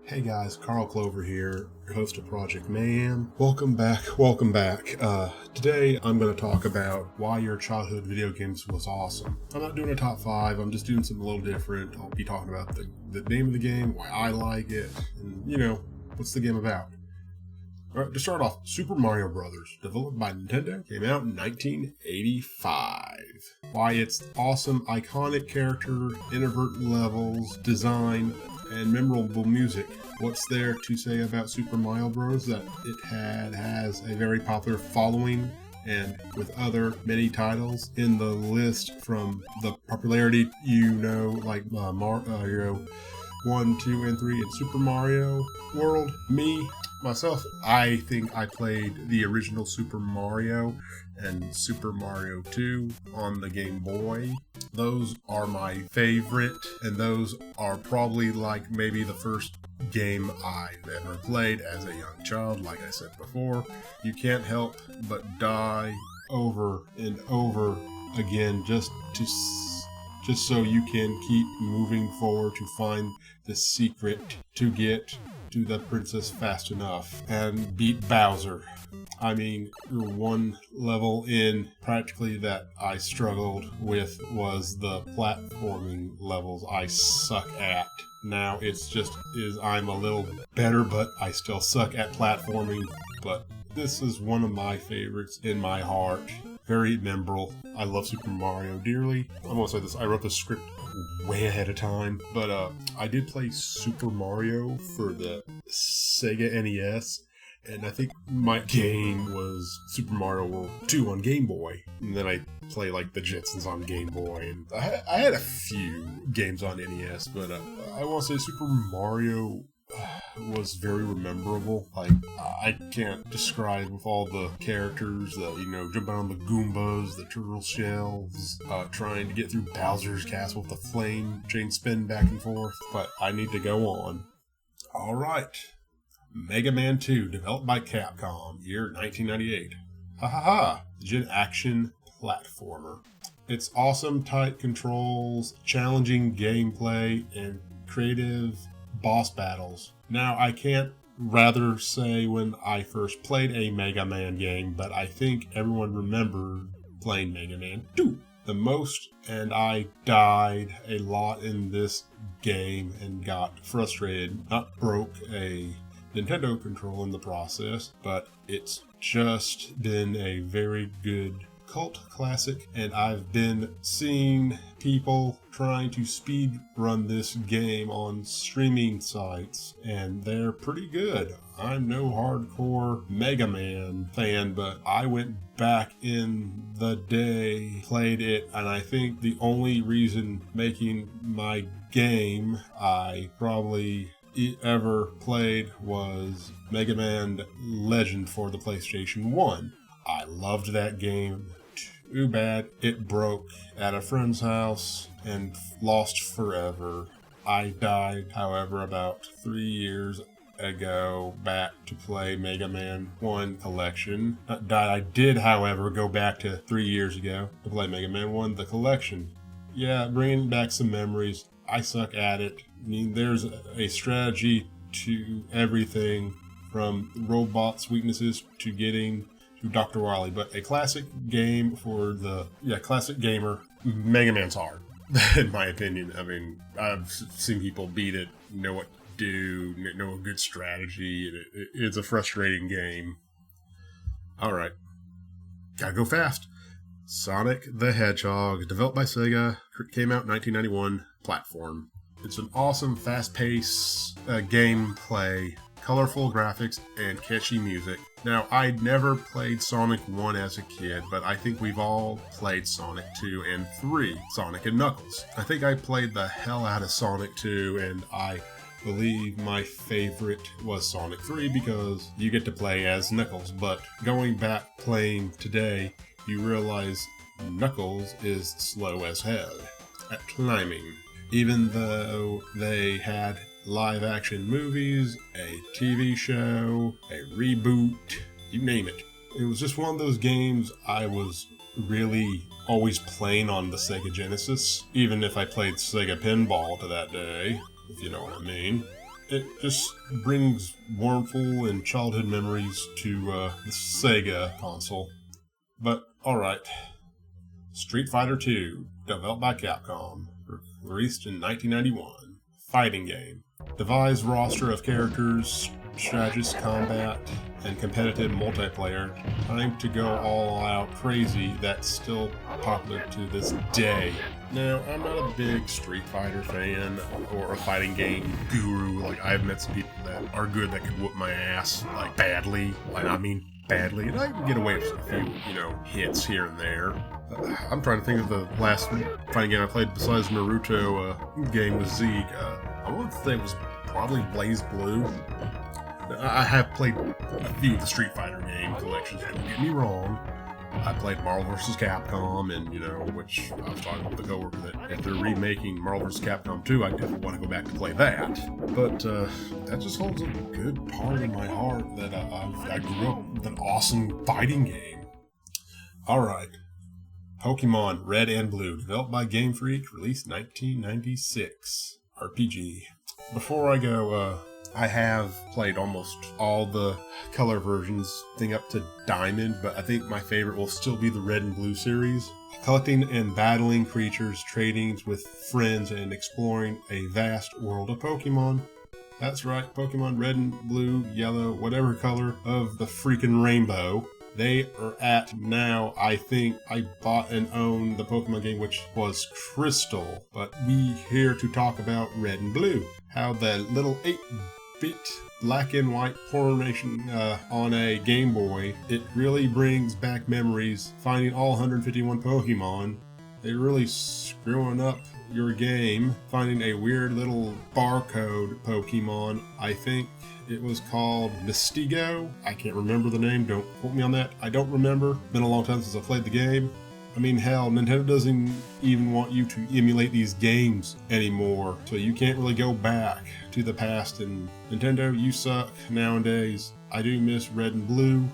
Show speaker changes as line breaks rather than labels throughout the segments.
Hey guys, Carl Clover here, your host of Project Mayhem. Welcome back. Today I'm going to talk about why your childhood video games was awesome. I'm not doing a top 5, I'm just doing something a little different. I'll be talking about the name of the game, why I like it, and what's the game about. Alright, to start off, Super Mario Bros., developed by Nintendo, came out in 1985. Why it's awesome, iconic character, inadvertent levels, design, and memorable music. What's there to say about Super Mario Bros? That it has a very popular following, and with many titles in the list from the popularity, like Mario 1, 2, and 3 in Super Mario World. Myself, I think I played the original Super Mario and Super Mario 2 on the Game Boy. Those are my favorite, and those are probably maybe the first game I've ever played as a young child. Like I said before, you can't help but die over and over again just so you can keep moving forward to find the secret to get to the princess fast enough and beat Bowser. I mean, one level in practically that I struggled with was the platforming levels I suck at. Now I'm a little better, but I still suck at platforming. But this is one of my favorites in my heart. Very memorable. I love Super Mario dearly. I'm gonna say this, I wrote the script way ahead of time, but I did play Super Mario for the Sega NES, and I think my game was Super Mario World 2 on Game Boy, and then I play the Jetsons on Game Boy, and I had a few games on NES, but I want to say Super Mario was very memorable. I can't describe with all the characters, jumping on the Goombas, the turtle shells, trying to get through Bowser's castle with the flame chain spin back and forth, but I need to go on. Alright, Mega Man 2, developed by Capcom, year 1998. Ha ha ha, Gen Action platformer. It's awesome, tight controls, challenging gameplay, and creative boss battles. Now, I can't rather say when I first played a Mega Man game, but I think everyone remembered playing Mega Man 2 the most, and I died a lot in this game and got frustrated. Not broke a Nintendo control in the process, but it's just been a very good cult classic, and I've been seeing people trying to speed run this game on streaming sites, and they're pretty good. I'm no hardcore Mega Man fan, but I went back in the day, played it, and I think the only reason making my game I probably ever played was Mega Man Legend for the PlayStation 1. I loved that game. Too bad it broke at a friend's house and lost forever. I died, however, about 3 years ago back to play Mega Man 1 Collection. Not died, I did, however, go back to 3 years ago to play Mega Man 1 The Collection. Yeah, bringing back some memories. I suck at it. I mean, there's a strategy to everything from robots' weaknesses to getting to Dr. Wily, but a classic game for the classic gamer. Mega Man's hard, in my opinion. I mean, I've seen people beat it, know what to do, know a good strategy. It's a frustrating game. Alright, gotta go fast. Sonic the Hedgehog, developed by Sega, came out in 1991, platform. It's an awesome, fast-paced gameplay, colorful graphics, and catchy music. Now, I'd never played Sonic 1 as a kid, but I think we've all played Sonic 2 and 3, Sonic and Knuckles. I think I played the hell out of Sonic 2, and I believe my favorite was Sonic 3 because you get to play as Knuckles, but going back playing today, you realize Knuckles is slow as hell at climbing. Even though they had live action movies, a TV show, a reboot, you name it. It was just one of those games I was really always playing on the Sega Genesis, even if I played Sega Pinball to that day, if you know what I mean. it just brings mournful and childhood memories to the Sega console. But alright, Street Fighter II, developed by Capcom, released in 1991, fighting game. Devised roster of characters, strategies, combat, and competitive multiplayer. Time to go all out crazy that's still popular to this day. Now, I'm not a big Street Fighter fan or a fighting game guru. Like, I've met some people that are good that could whoop my ass, like, badly. Like, I mean, badly. And I can get away with a few, hits here and there. I'm trying to think of the last fighting game I played besides Naruto game with Zeke. I want to say it was probably Blaze Blue. I have played a few of the Street Fighter game collections, don't get me wrong. I played Marvel vs. Capcom, and, which I was talking with the coworker that if they're remaking Marvel vs. Capcom 2, I definitely want to go back to play that. But that just holds a good part in my heart that I grew up with an awesome fighting game. Alright, Pokemon Red and Blue, developed by Game Freak, released 1996. RPG. Before I go, I have played almost all the color versions, thing up to Diamond, but I think my favorite will still be the Red and Blue series. Collecting and battling creatures, trading with friends, and exploring a vast world of Pokemon. That's right, Pokemon Red and Blue, Yellow, whatever color of the freaking rainbow. They are at now, I think I bought and own the Pokemon game, which was Crystal. But we here to talk about Red and Blue. How the little 8-bit black and white formation on a Game Boy, it really brings back memories. Finding all 151 Pokemon, they really screwing up your game. Finding a weird little barcode Pokemon, I think it was called Mystigo. I can't remember the name, don't quote me on that. I don't remember. Been a long time since I played the game. I mean, hell, Nintendo doesn't even want you to emulate these games anymore, so you can't really go back to the past, and Nintendo, you suck nowadays. I do miss Red and Blue.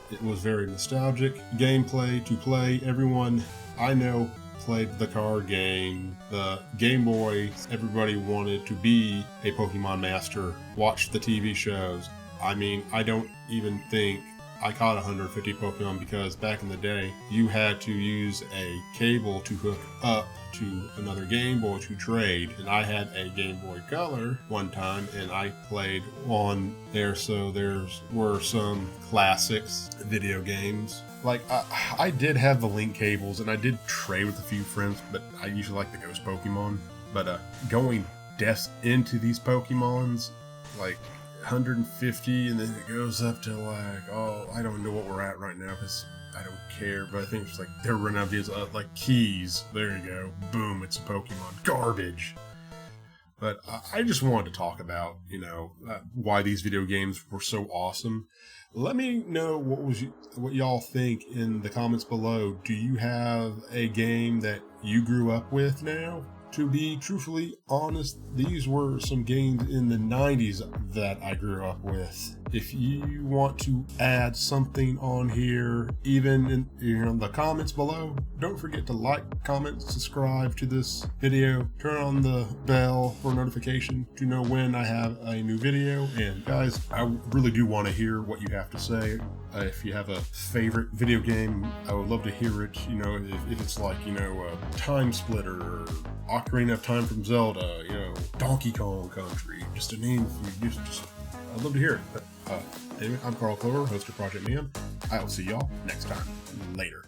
It was very nostalgic. Gameplay to play. Everyone I know played the card game. The Game Boy, everybody wanted to be a Pokemon master. Watch the TV shows. I mean, I don't even think I caught 150 Pokemon because back in the day, you had to use a cable to hook up to another Game Boy to trade. And I had a Game Boy Color one time, and I played on there, so were some classics video games. Like, I did have the link cables, and I did trade with a few friends, but I usually like the Ghost Pokemon. But going depth into these Pokemons, like 150, and then it goes up to like, I don't know what we're at right now because I don't care, but I think it's like they're running out of these like keys. There you go. Boom, it's a Pokemon. Garbage. But I just wanted to talk about, why these video games were so awesome. Let me know what y'all think in the comments below. Do you have a game that you grew up with now? To be truthfully honest, these were some games in the 90s that I grew up with. If you want to add something on here, even in the comments below, don't forget to like, comment, subscribe to this video, turn on the bell for notification to know when I have a new video. And guys, I really do want to hear what you have to say. If you have a favorite video game, I would love to hear it. If it's like, Time Splitter, or Ocarina of Time from Zelda, Donkey Kong Country, just to name a few. I'd love to hear it. But anyway, I'm Carl Clover, host of Project Man. I will see y'all next time. Later.